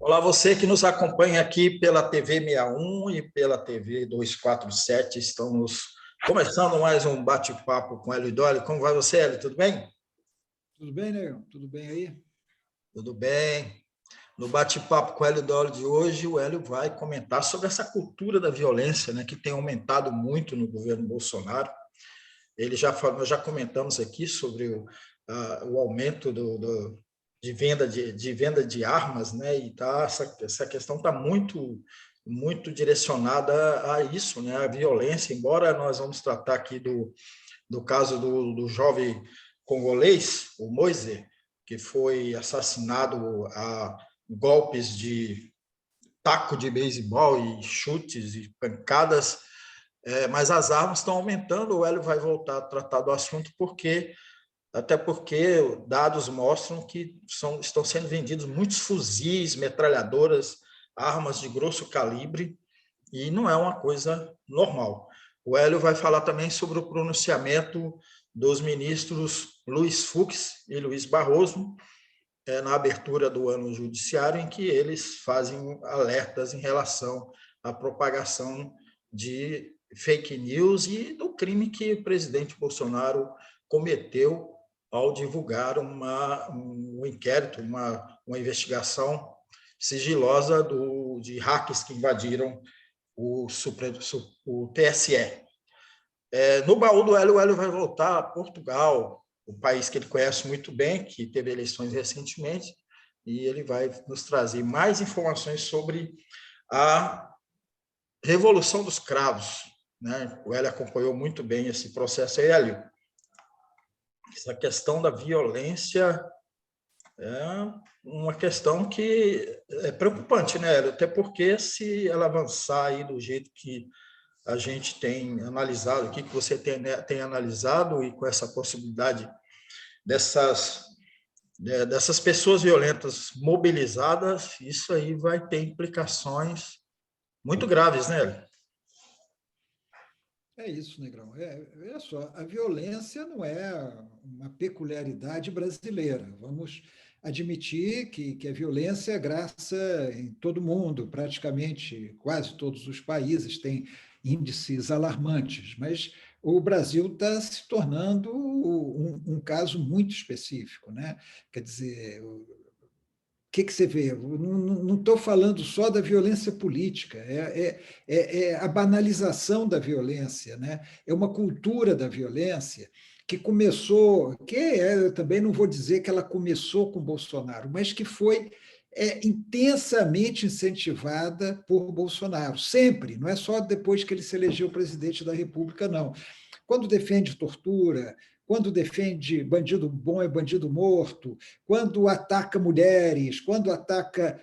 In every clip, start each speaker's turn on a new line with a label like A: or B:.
A: Olá, você que nos acompanha aqui pela TV 61 e pela TV 247. Estamos começando mais um bate-papo com Hélio Dolly. Como vai você, Hélio? Tudo bem?
B: Tudo bem, Negão? Tudo bem aí?
A: Tudo bem. No bate-papo com o Hélio Dolly de hoje, o Hélio vai comentar sobre essa cultura da violência, né, que tem aumentado muito no governo Bolsonaro. Nós já comentamos aqui sobre o aumento de venda de armas, né? E essa questão está muito direcionada a isso, né? A violência. Embora nós vamos tratar aqui do caso do jovem congolês, o Moise, que foi assassinado a golpes de taco de beisebol e chutes e pancadas, mas as armas estão aumentando. O Hélio vai voltar a tratar do assunto até porque dados mostram que estão sendo vendidos muitos fuzis, metralhadoras, armas de grosso calibre, e não é uma coisa normal. O Hélio vai falar também sobre o pronunciamento dos ministros Luiz Fux e Luiz Barroso, na abertura do ano judiciário, em que eles fazem alertas em relação à propagação de fake news e do crime que o presidente Bolsonaro cometeu ao divulgar um inquérito, uma investigação sigilosa de hackers que invadiram o TSE. No baú do Hélio, o Hélio vai voltar a Portugal, o país que ele conhece muito bem, que teve eleições recentemente, e ele vai nos trazer mais informações sobre a Revolução dos Cravos, né? O Hélio acompanhou muito bem esse processo aí, Hélio. Essa questão da violência é uma questão que é preocupante, né, Hélio? Até porque se ela avançar aí do jeito que a gente tem analisado, o que você tem analisado, e com essa possibilidade dessas pessoas violentas mobilizadas, isso aí vai ter implicações muito graves, né?
B: É isso, Negrão. Olha só, a violência não é uma peculiaridade brasileira. Vamos admitir que a violência graça em todo mundo, praticamente quase todos os países têm índices alarmantes, mas o Brasil está se tornando um caso muito específico, né? Quer dizer, que você vê? Não estou falando só da violência política, é a banalização da violência, né? É uma cultura da violência que começou, eu também não vou dizer que ela começou com Bolsonaro, mas que foi intensamente incentivada por Bolsonaro, sempre, não é só depois que ele se elegeu presidente da República, não. Quando defende tortura, quando defende bandido bom é bandido morto, quando ataca mulheres, quando ataca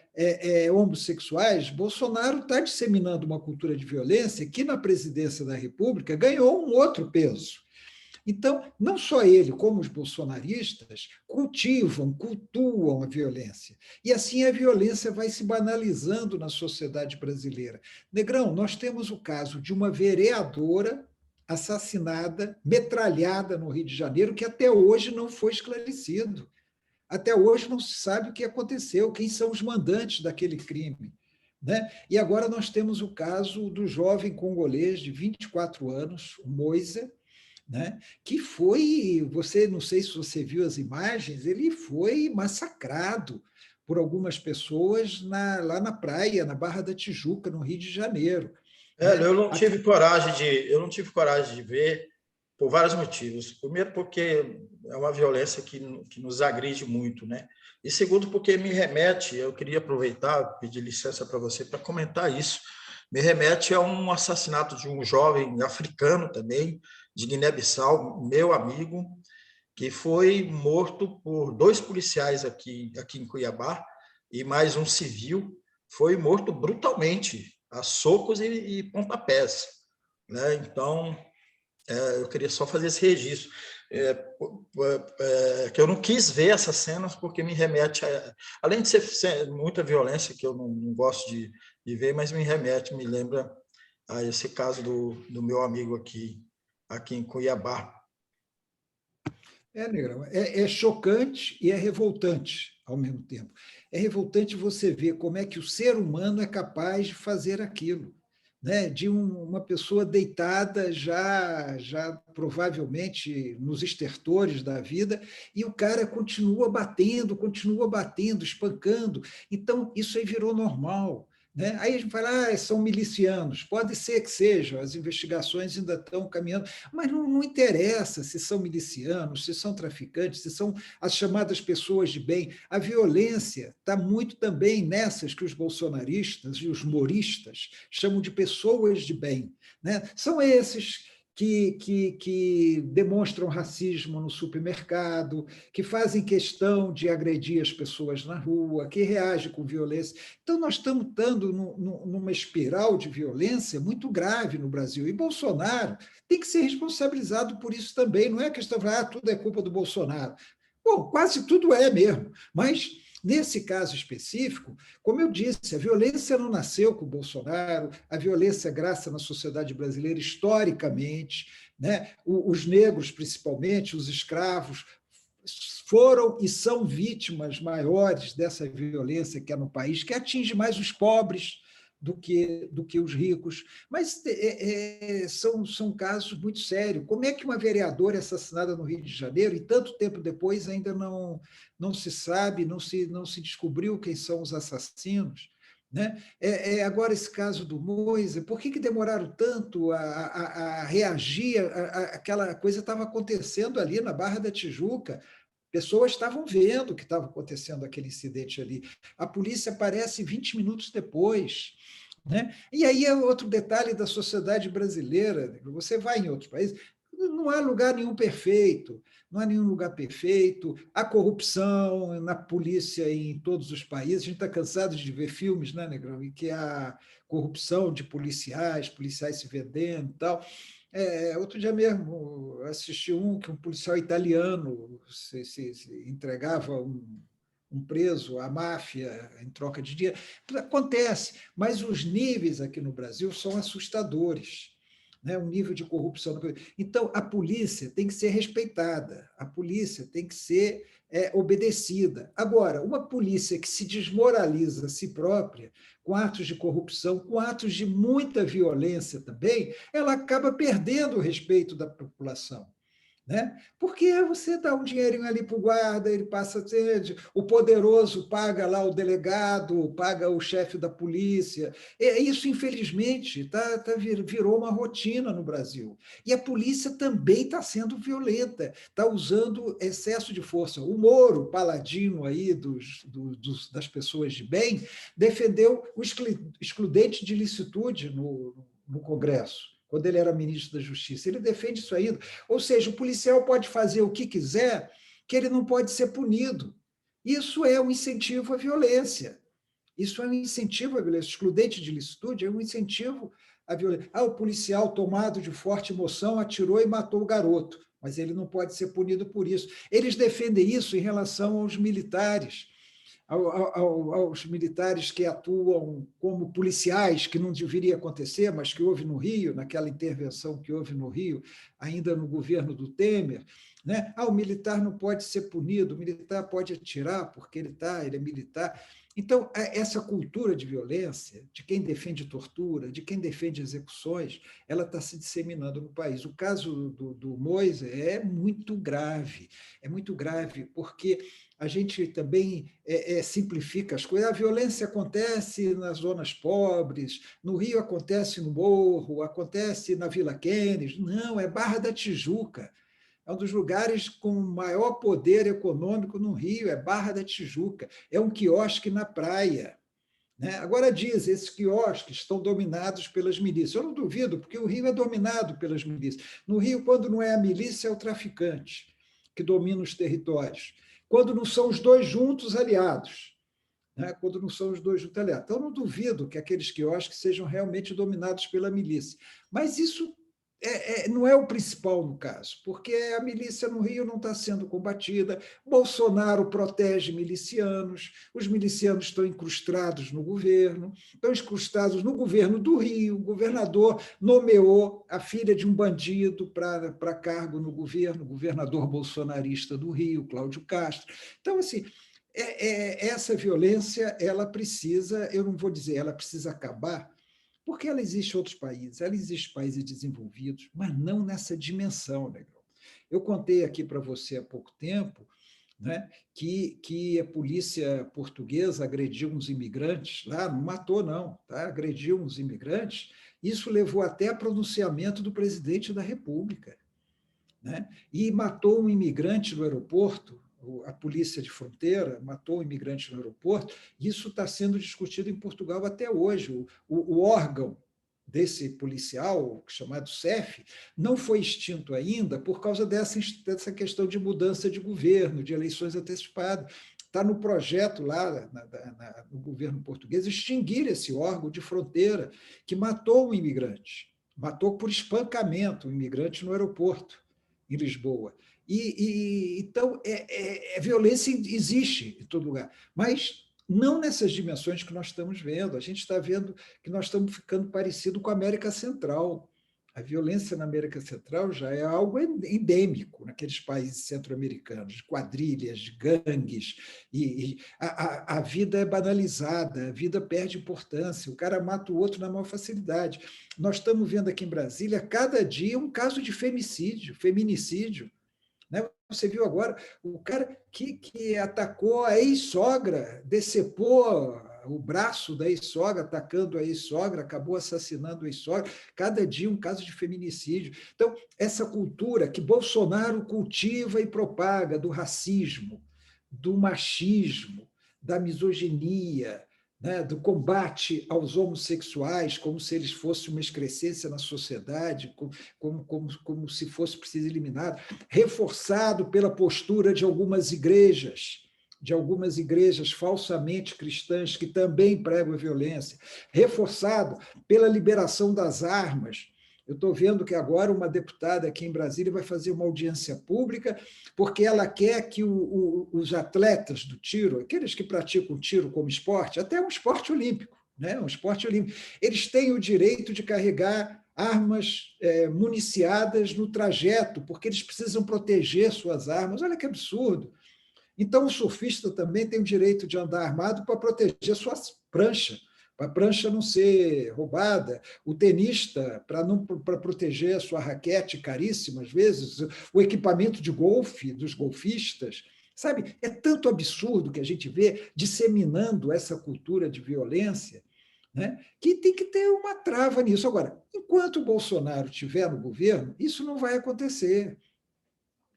B: homossexuais, Bolsonaro está disseminando uma cultura de violência que, na presidência da República, ganhou um outro peso. Então, não só ele, como os bolsonaristas, cultuam a violência. E assim a violência vai se banalizando na sociedade brasileira. Negrão, nós temos o caso de uma vereadora assassinada, metralhada no Rio de Janeiro, que até hoje não foi esclarecido. Até hoje não se sabe o que aconteceu, quem são os mandantes daquele crime. Né? E agora nós temos o caso do jovem congolês de 24 anos, o Moise, né? Que foi, não sei se você viu as imagens, ele foi massacrado por algumas pessoas lá na praia, na Barra da Tijuca, no Rio de Janeiro.
A: Hélio,
B: Né?
A: eu não tive coragem de ver por vários motivos. Primeiro, porque é uma violência que nos agride muito, né? E segundo, porque me remete, eu queria aproveitar, pedir licença para você para comentar isso, me remete a um assassinato de um jovem africano também, de Guiné-Bissau, meu amigo, que foi morto por dois policiais aqui em Cuiabá, e mais um civil, foi morto brutalmente, a socos e pontapés, né? Então, eu queria só fazer esse registro, que eu não quis ver essas cenas porque me remete além de ser muita violência que eu não gosto de ver, mas me lembra a esse caso do meu amigo aqui em Cuiabá.
B: Negrão, é chocante e é revoltante ao mesmo tempo. É revoltante você ver como é que o ser humano é capaz de fazer aquilo, né? De uma pessoa deitada já provavelmente nos estertores da vida, e o cara continua batendo, espancando. Então, isso aí virou normal. Né? Aí a gente fala, são milicianos. Pode ser que sejam, as investigações ainda estão caminhando, mas não interessa se são milicianos, se são traficantes, se são as chamadas pessoas de bem. A violência está muito também nessas que os bolsonaristas e os moristas chamam de pessoas de bem. Né? São esses que demonstram racismo no supermercado, que fazem questão de agredir as pessoas na rua, que reagem com violência. Então, nós estamos estando numa espiral de violência muito grave no Brasil. E Bolsonaro tem que ser responsabilizado por isso também. Não é questão de tudo é culpa do Bolsonaro. Bom, quase tudo é mesmo, mas nesse caso específico, como eu disse, a violência não nasceu com o Bolsonaro, a violência graça na sociedade brasileira historicamente, né? Os negros, principalmente, os escravos, foram e são vítimas maiores dessa violência que há no país, que atinge mais os pobres do que os ricos. Mas são casos muito sérios. Como é que uma vereadora é assassinada no Rio de Janeiro e tanto tempo depois ainda não se sabe, não se descobriu quem são os assassinos? Né? Agora, esse caso do Moise, por que demoraram tanto a reagir? Aquela coisa estava acontecendo ali na Barra da Tijuca, pessoas estavam vendo o que estava acontecendo, aquele incidente ali. A polícia aparece 20 minutos depois. Né? E aí é outro detalhe da sociedade brasileira. Você vai em outros países, não há lugar nenhum perfeito, não há nenhum lugar perfeito. Há corrupção na polícia em todos os países. A gente está cansado de ver filmes, né, Negrão, em que há corrupção de policiais se vendendo e tal. Outro dia mesmo assisti que um policial italiano se entregava um preso à máfia em troca de dinheiro. Acontece, mas os níveis aqui no Brasil são assustadores. Né? O nível de corrupção. Então, a polícia tem que ser respeitada, a polícia tem que ser obedecida. Agora, uma polícia que se desmoraliza a si própria, com atos de corrupção, com atos de muita violência também, ela acaba perdendo o respeito da população. Né? Porque você dá um dinheirinho ali para o guarda, ele passa a ser, o poderoso paga lá o delegado, paga o chefe da polícia. Isso, infelizmente, virou uma rotina no Brasil. E a polícia também está sendo violenta, está usando excesso de força. O Moro, paladino aí das pessoas de bem, defendeu o excludente de licitude no Congresso, quando ele era ministro da Justiça. Ele defende isso ainda. Ou seja, o policial pode fazer o que quiser, que ele não pode ser punido. Isso é um incentivo à violência. Isso é um incentivo à violência. Excludente de licitude é um incentivo à violência. O policial, tomado de forte emoção, atirou e matou o garoto, mas ele não pode ser punido por isso. Eles defendem isso em relação aos militares, aos militares que atuam como policiais, que não deveria acontecer, mas que houve no Rio, naquela intervenção que houve no Rio, ainda no governo do Temer. Né? O militar não pode ser punido, o militar pode atirar porque ele é militar. Então, essa cultura de violência, de quem defende tortura, de quem defende execuções, ela está se disseminando no país. O caso do Moise é muito grave, porque a gente também simplifica as coisas. A violência acontece nas zonas pobres, no Rio acontece no Morro, acontece na Vila Kennedy. Não, é Barra da Tijuca. É um dos lugares com maior poder econômico no Rio, é Barra da Tijuca. É um quiosque na praia. Né? Agora diz, esses quiosques estão dominados pelas milícias. Eu não duvido, porque o Rio é dominado pelas milícias. No Rio, quando não é a milícia, é o traficante que domina os territórios. Quando não são os dois juntos aliados. Né? Quando não são os dois juntos aliados. Então, eu não duvido que aqueles quiosques sejam realmente dominados pela milícia. Mas isso não é o principal no caso, porque a milícia no Rio não está sendo combatida, Bolsonaro protege milicianos, os milicianos estão incrustados no governo, estão incrustados no governo do Rio, o governador nomeou a filha de um bandido para cargo no governo, o governador bolsonarista do Rio, Cláudio Castro. Então, assim, essa violência, ela precisa, eu não vou dizer, ela precisa acabar, porque ela existe em outros países, ela existe em países desenvolvidos, mas não nessa dimensão, Negrão. Eu contei aqui para você há pouco tempo, né, que a polícia portuguesa agrediu uns imigrantes lá, não matou, não, tá? Agrediu uns imigrantes. Isso levou até a pronunciamento do presidente da República, né? E matou um imigrante no aeroporto, a polícia de fronteira matou um imigrante no aeroporto. Isso está sendo discutido em Portugal até hoje. O órgão desse policial, chamado CEF, não foi extinto ainda por causa dessa questão de mudança de governo, de eleições antecipadas. Está no projeto lá no governo português extinguir esse órgão de fronteira que matou um imigrante, matou por espancamento um imigrante no aeroporto, em Lisboa. Então, a violência existe em todo lugar, mas não nessas dimensões que nós estamos vendo. A gente está vendo que nós estamos ficando parecido com a América Central. A violência na América Central já é algo endêmico naqueles países centro-americanos, de quadrilhas, de gangues, e a vida é banalizada, a vida perde importância, o cara mata o outro na maior facilidade. Nós estamos vendo aqui em Brasília, cada dia, um caso de feminicídio. Né? Você viu agora o cara que atacou a ex-sogra, decepou o braço da ex-sogra, atacando a ex-sogra, acabou assassinando a ex-sogra. Cada dia um caso de feminicídio. Então, essa cultura que Bolsonaro cultiva e propaga do racismo, do machismo, da misoginia, né, do combate aos homossexuais, como se eles fossem uma excrescência na sociedade, como se fosse preciso eliminar, reforçado pela postura de algumas igrejas falsamente cristãs que também pregam a violência, reforçado pela liberação das armas. Eu estou vendo que agora uma deputada aqui em Brasília vai fazer uma audiência pública porque ela quer que os atletas do tiro, aqueles que praticam tiro como esporte, até um esporte olímpico, né? Um esporte olímpico, eles têm o direito de carregar armas municiadas no trajeto, porque eles precisam proteger suas armas. Olha que absurdo. Então, o surfista também tem o direito de andar armado para proteger suas pranchas, para a prancha não ser roubada, o tenista para proteger a sua raquete caríssima, às vezes, o equipamento de golfe dos golfistas. Sabe, é tanto absurdo que a gente vê disseminando essa cultura de violência, né, que tem que ter uma trava nisso. Agora, enquanto o Bolsonaro estiver no governo, isso não vai acontecer.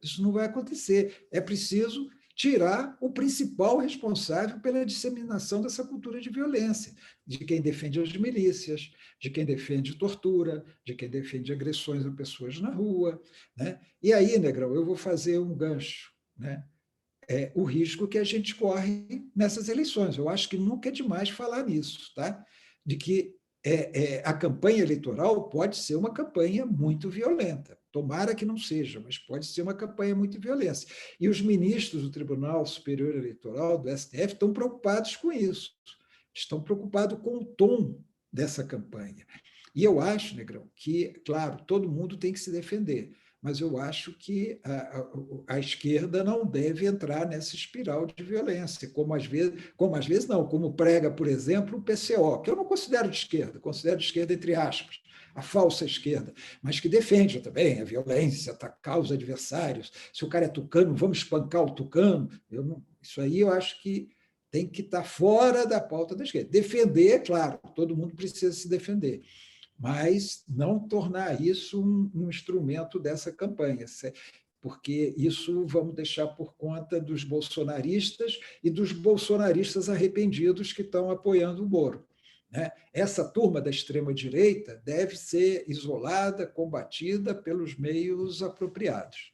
B: Isso não vai acontecer. É preciso tirar o principal responsável pela disseminação dessa cultura de violência, de quem defende as milícias, de quem defende tortura, de quem defende agressões a pessoas na rua. Né? E aí, Negrão, eu vou fazer um gancho. Né? O risco que a gente corre nessas eleições. Eu acho que nunca é demais falar nisso, tá? De que a campanha eleitoral pode ser uma campanha muito violenta. Tomara que não seja, mas pode ser uma campanha muito violenta. E os ministros do Tribunal Superior Eleitoral, do STF, estão preocupados com isso. Estão preocupados com o tom dessa campanha. E eu acho, Negrão, que, claro, todo mundo tem que se defender, mas eu acho que a esquerda não deve entrar nessa espiral de violência, como prega, por exemplo, o PCO, que eu não considero de esquerda, considero de esquerda entre aspas, a falsa esquerda, mas que defende também a violência, atacar os adversários. Se o cara é tucano, vamos espancar o tucano. Isso aí eu acho que tem que estar fora da pauta da esquerda. Defender, é claro, todo mundo precisa se defender, mas não tornar isso um instrumento dessa campanha, porque isso vamos deixar por conta dos bolsonaristas e dos bolsonaristas arrependidos que estão apoiando o Moro. Né? Essa turma da extrema-direita deve ser isolada, combatida pelos meios apropriados.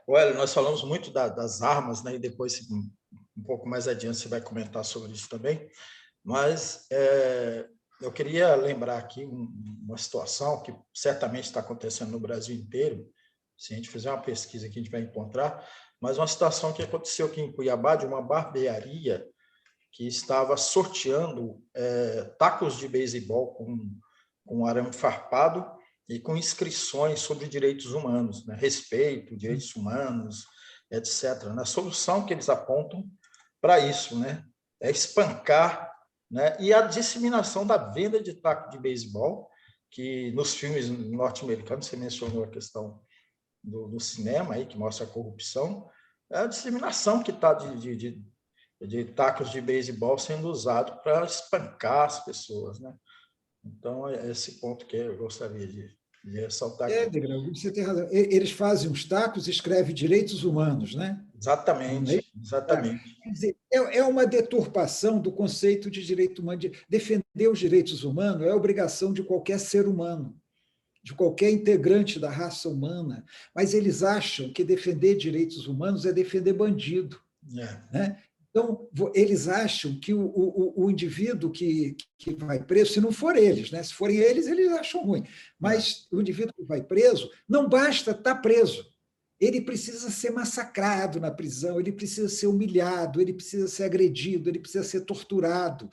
A: Olha, nós falamos muito das armas, né? E depois, um pouco mais adiante, você vai comentar sobre isso também. Mas Eu queria lembrar aqui uma situação que certamente está acontecendo no Brasil inteiro. Se a gente fizer uma pesquisa aqui, a gente vai encontrar, mas uma situação que aconteceu aqui em Cuiabá, de uma barbearia que estava sorteando tacos de beisebol com arame farpado e com inscrições sobre direitos humanos, né? Respeito, direitos humanos, etc. A solução que eles apontam para isso, né, é espancar, né, e a disseminação da venda de taco de beisebol, que nos filmes norte-americanos, você mencionou a questão do cinema, aí, que mostra a corrupção, é a disseminação que está de tacos de beisebol sendo usado para espancar as pessoas, né? Então, é esse ponto que eu gostaria de ressaltar aqui.
B: Negrão, você tem razão. Eles fazem os tacos e escrevem direitos humanos, né?
A: Exatamente, exatamente.
B: Quer dizer, é uma deturpação do conceito de direito humano. De defender os direitos humanos é obrigação de qualquer ser humano, de qualquer integrante da raça humana, mas eles acham que defender direitos humanos é defender bandido.
A: É.
B: Né? Então, eles acham que o indivíduo que vai preso, se não for eles, né? Se forem eles, eles acham ruim, mas o indivíduo que vai preso, não basta estar preso, ele precisa ser massacrado na prisão, ele precisa ser humilhado, ele precisa ser agredido, ele precisa ser torturado.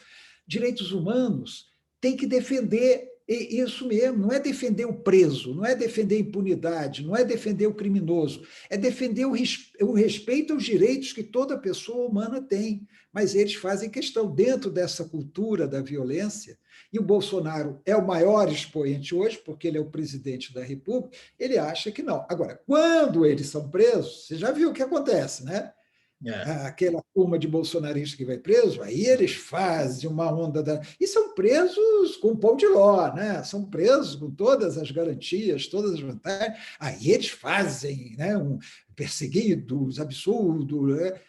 B: Direitos humanos têm que defender isso mesmo, não é defender o preso, não é defender a impunidade, não é defender o criminoso, é defender o respeito aos direitos que toda pessoa humana tem. Mas eles fazem questão, dentro dessa cultura da violência, e o Bolsonaro é o maior expoente hoje, porque ele é o presidente da República, ele acha que não. Agora, quando eles são presos, você já viu o que acontece, né? Aquela turma de bolsonaristas que vai preso, aí eles fazem uma onda e são presos com pão de ló, né? São presos com todas as garantias, todas as vantagens. Aí eles fazem, né, perseguidos, absurdos, né?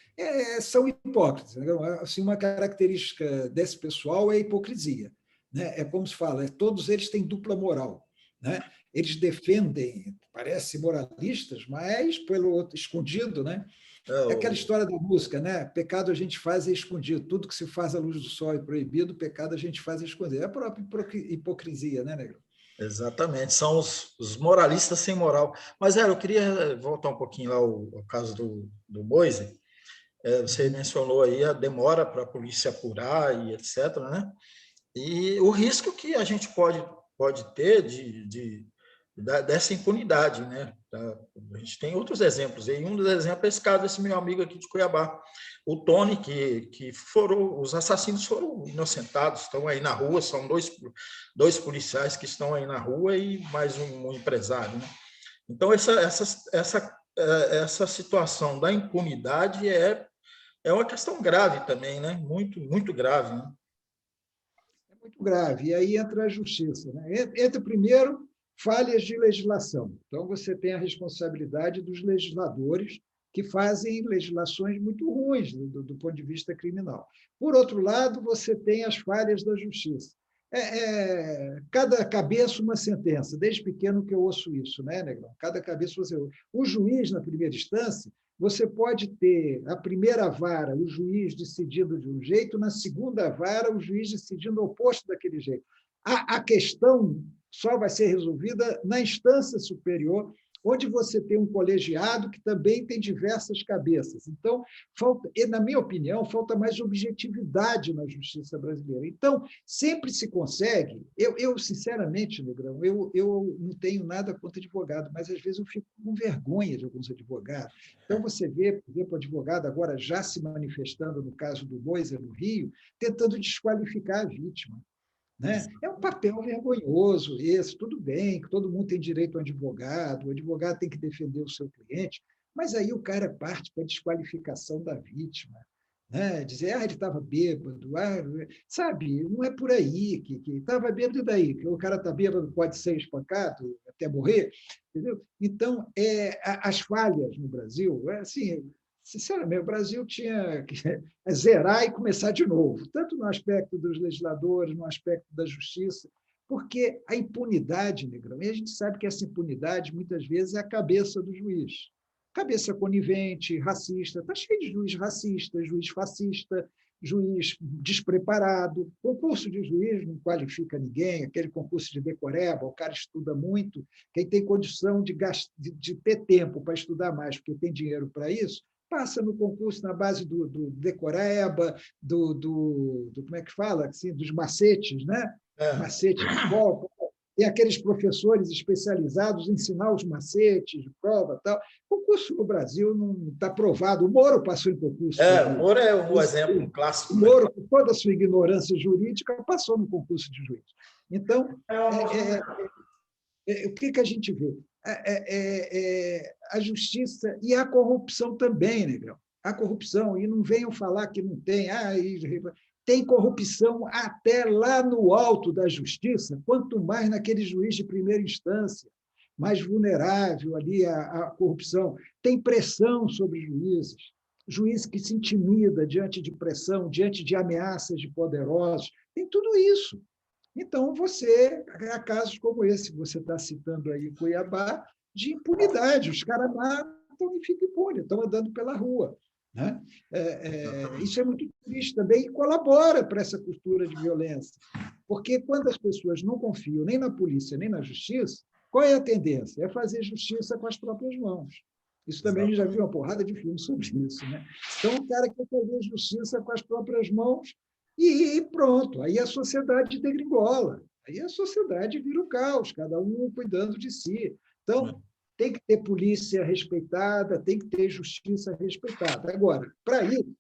B: São hipócritas. Né? Assim, uma característica desse pessoal é a hipocrisia. Né? É como se fala, todos eles têm dupla moral. Né? Eles defendem, parece moralistas, mas pelo outro, escondido, né? É aquela história da música, né? Pecado a gente faz escondido. Tudo que se faz à luz do sol é proibido, pecado a gente faz escondido. É a própria hipocrisia, né, Negro?
A: Exatamente, são os moralistas sem moral. Mas, eu queria voltar um pouquinho lá ao caso do Moise. Você mencionou aí a demora para a polícia apurar e etc., né? E o risco que a gente pode ter dessa impunidade, né? A gente tem outros exemplos, e um dos exemplos é esse caso desse meu amigo aqui de Cuiabá, o Tony, que os assassinos foram inocentados, estão aí na rua, são dois policiais que estão aí na rua e mais um empresário, né? Então, essa situação da impunidade é uma questão grave também, né? Muito, muito grave, né?
B: É muito grave. E aí entra a justiça. Né? Entra, primeiro, falhas de legislação. Então, você tem a responsabilidade dos legisladores que fazem legislações muito ruins do ponto de vista criminal. Por outro lado, você tem as falhas da justiça. Cada cabeça uma sentença. Desde pequeno que eu ouço isso, né, Negrão? Cada cabeça você ouve. O juiz, na primeira instância, você pode ter a primeira vara, o juiz decidindo de um jeito, na segunda vara, o juiz decidindo o oposto daquele jeito. A questão só vai ser resolvida na instância superior, onde você tem um colegiado que também tem diversas cabeças. Então, na minha opinião, falta mais objetividade na justiça brasileira. Então, sempre se consegue. Eu sinceramente, Negrão, eu não tenho nada contra advogado, mas às vezes eu fico com vergonha de alguns advogados. Então, você vê, por exemplo, o advogado agora já se manifestando no caso do Moisés no Rio, tentando desqualificar a vítima. Né? É um papel vergonhoso esse, tudo bem, que todo mundo tem direito a um advogado, o advogado tem que defender o seu cliente, mas aí o cara parte para a desqualificação da vítima, né? Dizer, ele estava bêbado, sabe, não é por aí, que estava bêbado, e daí? Que o cara está bêbado, pode ser espancado até morrer, entendeu? Então, as falhas no Brasil, assim, sinceramente, o Brasil tinha que zerar e começar de novo, tanto no aspecto dos legisladores, no aspecto da justiça, porque a impunidade, Negrão, e a gente sabe que essa impunidade, muitas vezes, é a cabeça do juiz. Cabeça conivente, racista, está cheio de juiz racista, juiz fascista. juiz despreparado. Concurso de juiz não qualifica ninguém, aquele concurso de decoreba, o cara estuda muito, quem tem condição de ter tempo para estudar mais, porque tem dinheiro para isso, passa no concurso na base do decoreba, como é que fala? Assim, dos macetes, né? Macete de golpe. Tem aqueles professores especializados em ensinar os macetes de prova. Tal. Concurso no Brasil não está provado. O Moro passou em concurso.
A: O Moro é um exemplo, um clássico.
B: O Moro, com toda a sua ignorância jurídica, passou no concurso de juiz. Então, o que a gente vê? A justiça e a corrupção também, Negrão. A corrupção, e não venham falar que não tem. Tem corrupção até lá no alto da justiça, quanto mais naquele juiz de primeira instância, mais vulnerável ali à corrupção. Tem pressão sobre juízes, juiz que se intimida diante de pressão, diante de ameaças de poderosos. Tem tudo isso. Então, há casos como esse que você está citando aí em Cuiabá, de impunidade. Os caras matam e ficam impunes, estão andando pela rua. Né? Isso é muito triste também e colabora para essa cultura de violência. Porque quando as pessoas não confiam nem na polícia, nem na justiça, qual é a tendência? É fazer justiça com as próprias mãos. Isso também a gente já viu uma porrada de filmes sobre isso. Né? Então, o cara quer fazer justiça com as próprias mãos e pronto. Aí a sociedade degringola. Aí a sociedade vira o caos, cada um cuidando de si. Então, tem que ter polícia respeitada, tem que ter justiça respeitada. Agora, para isso,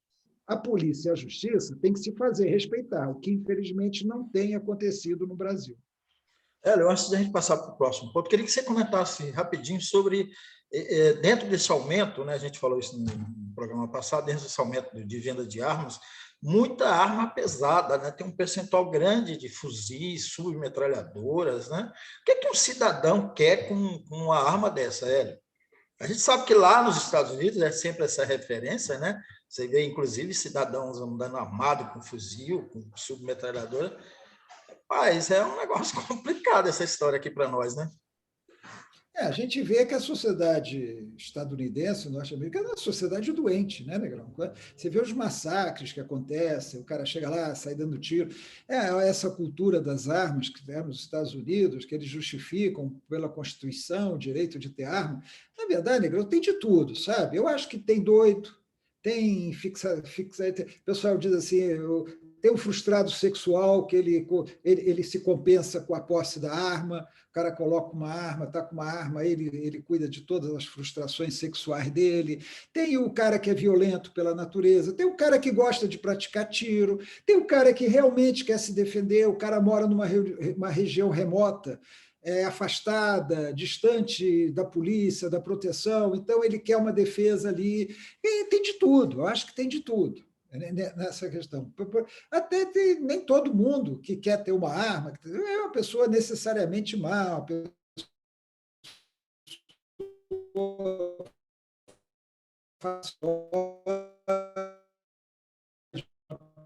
B: a polícia e a justiça têm que se fazer respeitar, o que, infelizmente, não tem acontecido no Brasil.
A: Hélio, antes de a gente passar para o próximo ponto, queria que você comentasse rapidinho sobre, dentro desse aumento, né, a gente falou isso no programa passado, dentro desse aumento de venda de armas, muita arma pesada, né? Tem um percentual grande de fuzis, submetralhadoras. Né? O que um cidadão quer com uma arma dessa, Hélio? A gente sabe que lá nos Estados Unidos é sempre essa referência, né? Você vê, inclusive, cidadãos andando armados com fuzil, com submetralhadora. Mas é um negócio complicado essa história aqui para nós, né?
B: A gente vê que a sociedade estadunidense, norte-americana, é uma sociedade doente, né, Negrão? Você vê os massacres que acontecem, o cara chega lá, sai dando tiro. Essa cultura das armas que temos nos Estados Unidos, que eles justificam pela Constituição o direito de ter arma. Na verdade, Negrão, tem de tudo, sabe? Eu acho que tem doido, tem o pessoal diz assim, tem um frustrado sexual que ele se compensa com a posse da arma, o cara coloca uma arma, está com uma arma, ele cuida de todas as frustrações sexuais dele, tem o cara que é violento pela natureza, tem o cara que gosta de praticar tiro, tem o cara que realmente quer se defender, o cara mora numa região remota, afastada, distante da polícia, da proteção, então ele quer uma defesa ali, e tem de tudo, eu acho que tem de tudo nessa questão. Até nem todo mundo que quer ter uma arma é uma pessoa necessariamente má, uma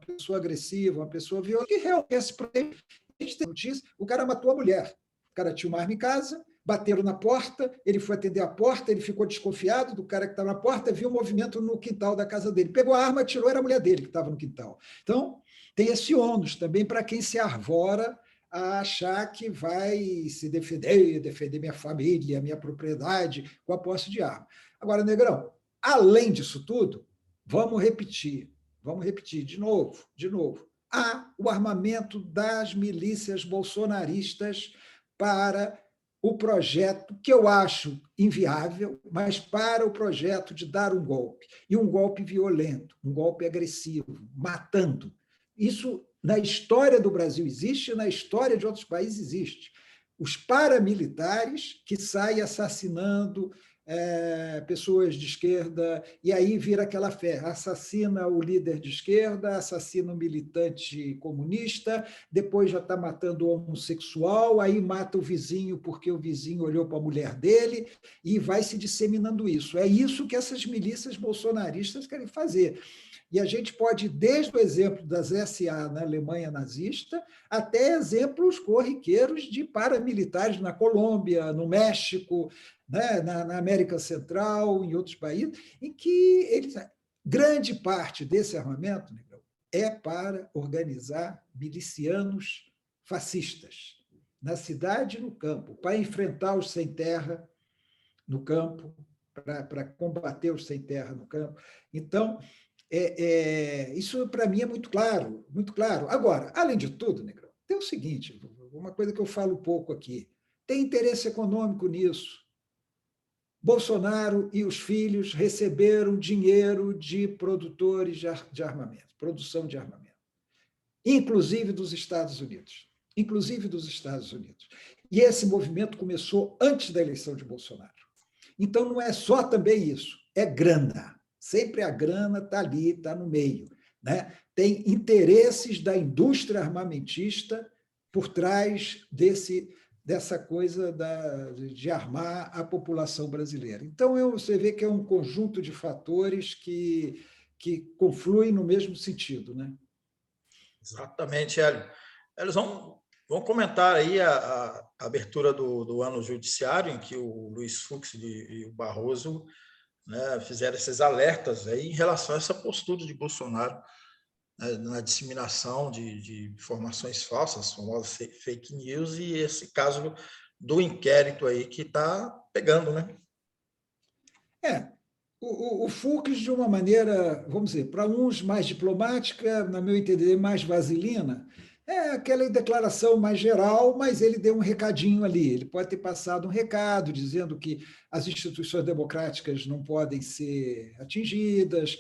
B: pessoa agressiva, uma pessoa violenta, que realmente quer se proteger. A gente tem notícia, o cara matou a mulher, o cara tinha uma arma em casa, bateram na porta, ele foi atender a porta, ele ficou desconfiado do cara que estava na porta, viu o movimento no quintal da casa dele. Pegou a arma, atirou, era a mulher dele que estava no quintal. Então, tem esse ônus também para quem se arvora a achar que vai se defender minha família, minha propriedade com a posse de arma. Agora, Negrão, além disso tudo, vamos repetir de novo. Há o armamento das milícias bolsonaristas para o projeto, que eu acho inviável, mas para o projeto de dar um golpe, e um golpe violento, um golpe agressivo, matando. Isso na história do Brasil existe, na história de outros países existe. Os paramilitares que saem assassinando pessoas de esquerda, e aí vira aquela fé, assassina o líder de esquerda, assassina o militante comunista, depois já está matando o homossexual, aí mata o vizinho porque o vizinho olhou para a mulher dele, e vai se disseminando isso. É isso que essas milícias bolsonaristas querem fazer. E a gente pode ir desde o exemplo das SA na Alemanha nazista, até exemplos corriqueiros de paramilitares na Colômbia, no México, né, na América Central, em outros países, em que grande parte desse armamento é para organizar milicianos fascistas, na cidade e no campo, para enfrentar os sem terra no campo, para combater os sem terra no campo. Então, isso para mim é muito claro, muito claro. Agora, além de tudo, Negrão, tem o seguinte, uma coisa que eu falo pouco aqui, tem interesse econômico nisso. Bolsonaro e os filhos receberam dinheiro de produtores de armamento, produção de armamento, inclusive dos Estados Unidos. Inclusive dos Estados Unidos. E esse movimento começou antes da eleição de Bolsonaro. Então, não é só também isso, é grana. Sempre a grana está ali, está no meio. Né? Tem interesses da indústria armamentista por trás dessa coisa de armar a população brasileira. Então, você vê que é um conjunto de fatores que confluem no mesmo sentido. Né?
A: Exatamente, Hélio. Eles vão comentar aí a abertura do ano judiciário, em que o Luiz Fux e o Barroso, né, fizeram esses alertas aí em relação a essa postura de Bolsonaro, né, na disseminação de informações falsas, famosas fake news, e esse caso do inquérito aí que está pegando, né?
B: O Fux, de uma maneira, vamos dizer, para uns mais diplomática, na meu entender, mais vaselina, é aquela declaração mais geral, mas ele deu um recadinho ali. Ele pode ter passado um recado dizendo que as instituições democráticas não podem ser atingidas,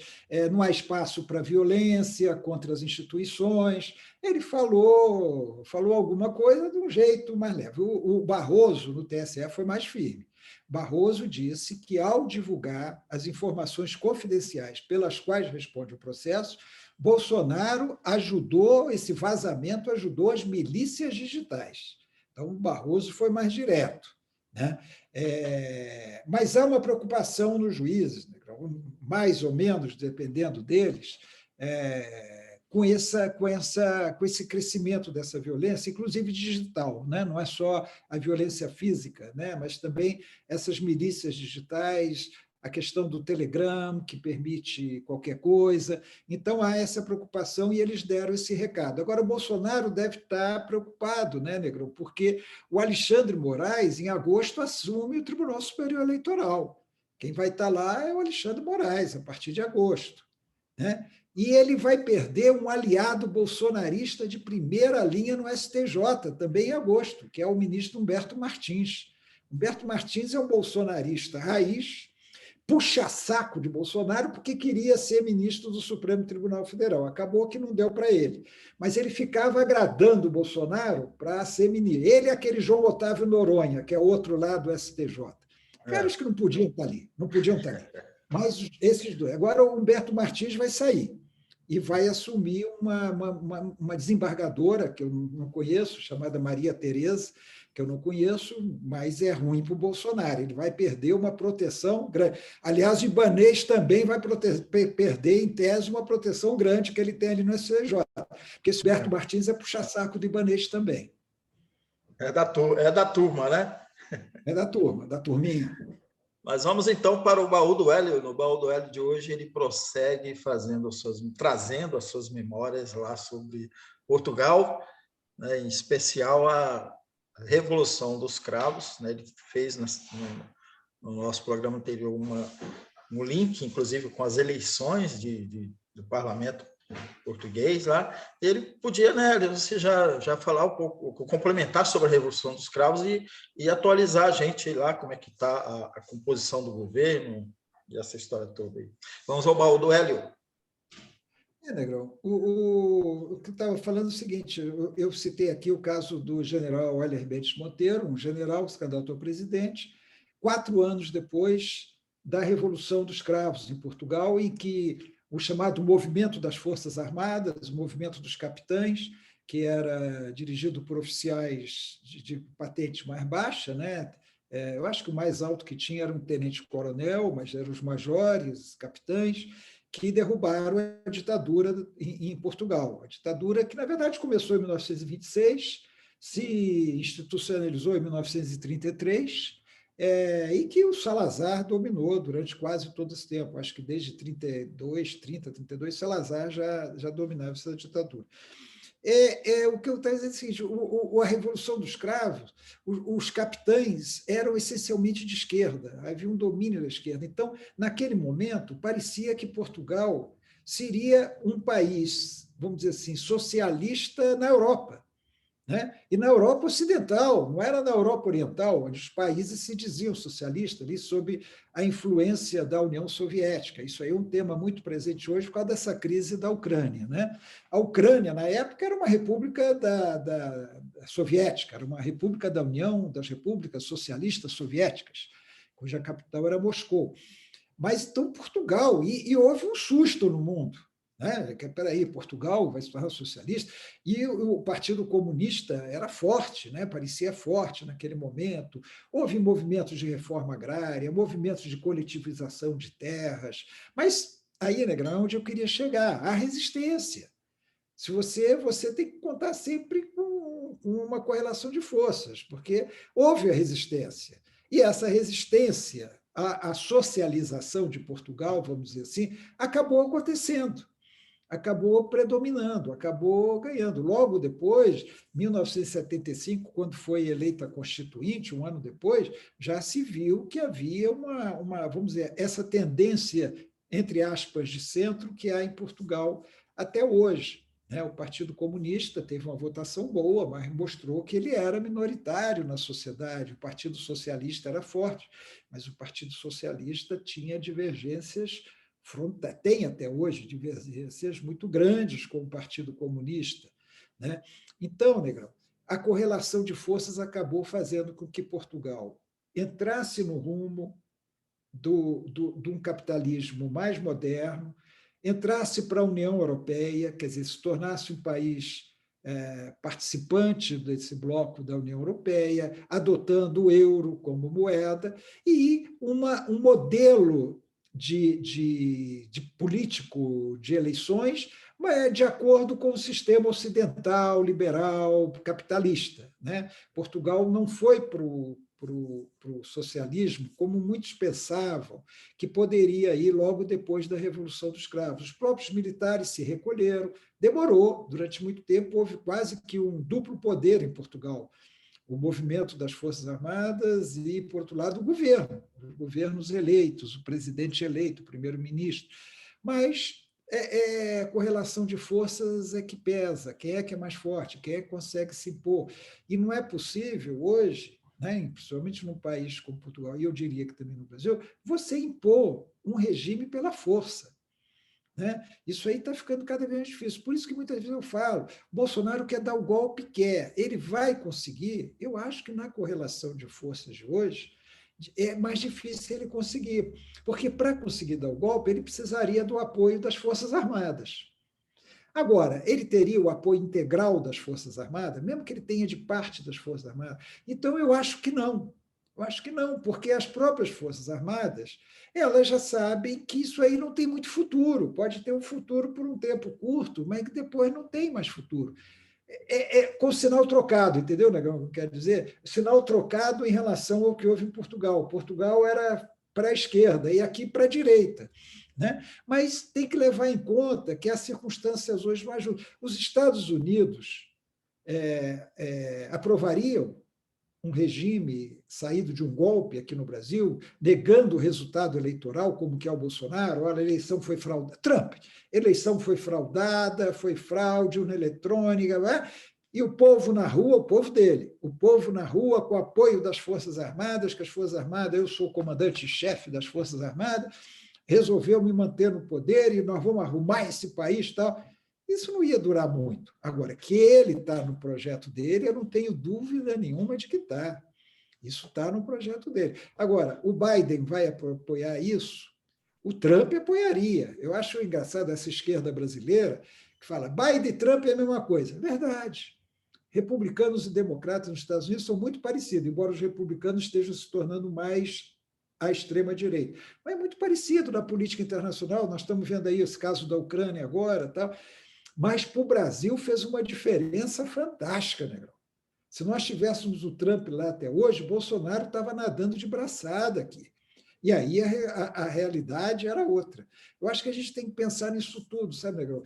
B: não há espaço para violência contra as instituições. Ele falou alguma coisa de um jeito mais leve. O Barroso, no TSE, foi mais firme. Barroso disse que, ao divulgar as informações confidenciais pelas quais responde o processo, Bolsonaro ajudou, esse vazamento ajudou as milícias digitais. Então, o Barroso foi mais direto. Né? Mas há uma preocupação nos juízes, né? Mais ou menos, dependendo deles, com esse crescimento dessa violência, inclusive digital, né? Não é só a violência física, né? Mas também essas milícias digitais, a questão do Telegram, que permite qualquer coisa. Então, há essa preocupação e eles deram esse recado. Agora, o Bolsonaro deve estar preocupado, né, Negrão? Porque o Alexandre Moraes, em agosto, assume o Tribunal Superior Eleitoral. Quem vai estar lá é o Alexandre Moraes, a partir de agosto. Né? E ele vai perder um aliado bolsonarista de primeira linha no STJ, também em agosto, que é o ministro Humberto Martins. Humberto Martins é um bolsonarista raiz, puxa-saco de Bolsonaro, porque queria ser ministro do Supremo Tribunal Federal. Acabou que não deu para ele. Mas ele ficava agradando o Bolsonaro para ser ministro. Ele e aquele João Otávio Noronha, que é outro lado do STJ. Caras que não podiam estar ali, não podiam estar ali. Mas esses dois. Agora o Humberto Martins vai sair e vai assumir uma desembargadora, que eu não conheço, chamada Maria Tereza, que eu não conheço, mas é ruim para o Bolsonaro. Ele vai perder uma proteção grande. Aliás, o Ibanez também vai perder, em tese, uma proteção grande que ele tem ali no STJ, porque esse Humberto Martins é puxa-saco do Ibanez também.
A: É da turma, né?
B: É da turma, da turminha.
A: Mas vamos então para o baú do Hélio. No baú do Hélio de hoje, ele prossegue trazendo as suas memórias lá sobre Portugal, né, em especial a Revolução dos Cravos. Né, ele fez no nosso programa anterior um link, inclusive, com as eleições do parlamento português lá. Ele podia, né, você já falar um pouco, complementar sobre a Revolução dos Cravos e atualizar a gente lá como é que está a composição do governo e essa história toda aí. Vamos ao baú do Hélio.
B: Negrão, o que eu estava falando é o seguinte, eu citei aqui o caso do general Euler Mendes Monteiro, um general que se candidatou a presidente, 4 anos depois da Revolução dos Cravos em Portugal, em que o chamado movimento das Forças Armadas, o movimento dos capitães, que era dirigido por oficiais de patente mais baixa, né? Eu acho que o mais alto que tinha era um tenente-coronel, mas eram os majores, capitães, que derrubaram a ditadura em Portugal. A ditadura que, na verdade, começou em 1926, se institucionalizou em 1933, e que o Salazar dominou durante quase todo esse tempo. Acho que desde 32, Salazar já dominava essa ditadura. O que eu estou dizendo é o seguinte: a Revolução dos Cravos, os capitães eram essencialmente de esquerda, havia um domínio da esquerda. Então, naquele momento, parecia que Portugal seria um país, vamos dizer assim, socialista na Europa. Né? E na Europa Ocidental, não era na Europa Oriental, onde os países se diziam socialistas, ali sob a influência da União Soviética. Isso aí é um tema muito presente hoje por causa dessa crise da Ucrânia. Né? A Ucrânia, na época, era uma república da soviética, era uma república da União das Repúblicas Socialistas Soviéticas, cuja capital era Moscou. Mas então Portugal, e houve um susto no mundo. Né? Espera aí, Portugal vai se tornar socialista, e o Partido Comunista era forte, né? Parecia forte naquele momento. Houve movimentos de reforma agrária, movimentos de coletivização de terras, mas aí, Negrão, é onde eu queria chegar, a resistência. Se você tem que contar sempre com uma correlação de forças, porque houve a resistência. E essa resistência à socialização de Portugal, vamos dizer assim, acabou acontecendo, acabou predominando, acabou ganhando. Logo depois, 1975, quando foi eleita a Constituinte, um ano depois, já se viu que havia vamos dizer, essa tendência, entre aspas, de centro que há em Portugal até hoje. O Partido Comunista teve uma votação boa, mas mostrou que ele era minoritário na sociedade. O Partido Socialista era forte, mas o Partido Socialista tinha divergências, tem até hoje divergências muito grandes com o Partido Comunista. Né? Então, Negrão, a correlação de forças acabou fazendo com que Portugal entrasse no rumo de um capitalismo mais moderno, entrasse para a União Europeia, quer dizer, se tornasse um país participante desse bloco da União Europeia, adotando o euro como moeda, e um modelo de político de eleições de acordo com o sistema ocidental, liberal, capitalista. Né? Portugal não foi para o socialismo, como muitos pensavam, que poderia ir logo depois da Revolução dos Cravos. Os próprios militares se recolheram, demorou, durante muito tempo, houve quase que um duplo poder em Portugal. O movimento das Forças Armadas e, por outro lado, o governo, os governos eleitos, o presidente eleito, o primeiro-ministro. Mas a correlação de forças é que pesa, quem é que é mais forte, quem é que consegue se impor. E não é possível hoje, né, principalmente num país como Portugal, e eu diria que também no Brasil, você impor um regime pela força. Né? Isso aí está ficando cada vez mais difícil. Por isso que muitas vezes eu falo, Bolsonaro quer dar o golpe, quer. Ele vai conseguir? Eu acho que na correlação de forças de hoje é mais difícil ele conseguir, porque para conseguir dar o golpe, ele precisaria do apoio das Forças Armadas. Agora, ele teria o apoio integral das Forças Armadas, mesmo que ele tenha de parte das Forças Armadas? Então, eu acho que não. Eu acho que não, porque as próprias Forças Armadas, elas já sabem que isso aí não tem muito futuro. Pode ter um futuro por um tempo curto, mas que depois não tem mais futuro. Com sinal trocado, entendeu, Negão? O que eu quero dizer? Sinal trocado em relação ao que houve em Portugal. Portugal era para a esquerda e aqui para a direita. Né? Mas tem que levar em conta que as circunstâncias hoje não ajudam. Os Estados Unidos aprovariam um regime saído de um golpe aqui no Brasil, negando o resultado eleitoral, como que é o Bolsonaro, olha, a eleição foi fraudada. Trump, eleição foi fraudada, foi fraude, urna eletrônica, né? E o povo na rua, o povo dele, o povo na rua com apoio das Forças Armadas, que as Forças Armadas, eu sou o comandante-chefe das Forças Armadas, resolveu me manter no poder e nós vamos arrumar esse país e tal. Isso não ia durar muito. Agora, que ele está no projeto dele, eu não tenho dúvida nenhuma de que está. Isso está no projeto dele. Agora, o Biden vai apoiar isso? O Trump apoiaria. Eu acho engraçado essa esquerda brasileira que fala Biden e Trump é a mesma coisa. Verdade. Republicanos e democratas nos Estados Unidos são muito parecidos, embora os republicanos estejam se tornando mais à extrema-direita. Mas é muito parecido na política internacional. Nós estamos vendo aí esse caso da Ucrânia agora, tal. Mas para o Brasil fez uma diferença fantástica, Negrão. Se nós tivéssemos o Trump lá até hoje, Bolsonaro estava nadando de braçada aqui. E aí a realidade era outra. Eu acho que a gente tem que pensar nisso tudo, sabe, Negrão?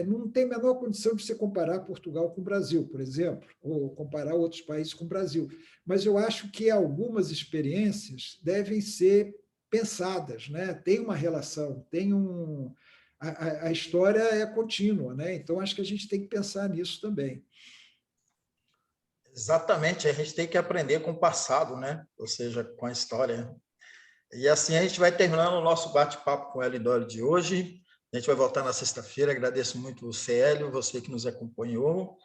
B: Não tem a menor condição de você comparar Portugal com o Brasil, por exemplo, ou comparar outros países com o Brasil. Mas eu acho que algumas experiências devem ser pensadas, né? Tem uma relação, tem um. A história é contínua, né? Então acho que a gente tem que pensar nisso também.
A: Exatamente, a gente tem que aprender com o passado, né? Ou seja, com a história. E assim a gente vai terminando o nosso bate-papo com o Hélio Dório de hoje. A gente vai voltar na sexta-feira. Agradeço muito você, Hélio, você que nos acompanhou,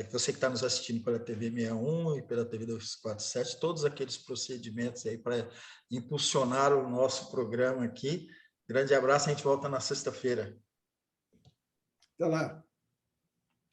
A: você que está nos assistindo pela TV 61 e pela TV 247, todos aqueles procedimentos aí para impulsionar o nosso programa aqui. Grande abraço, a gente volta na sexta-feira.
B: Até lá.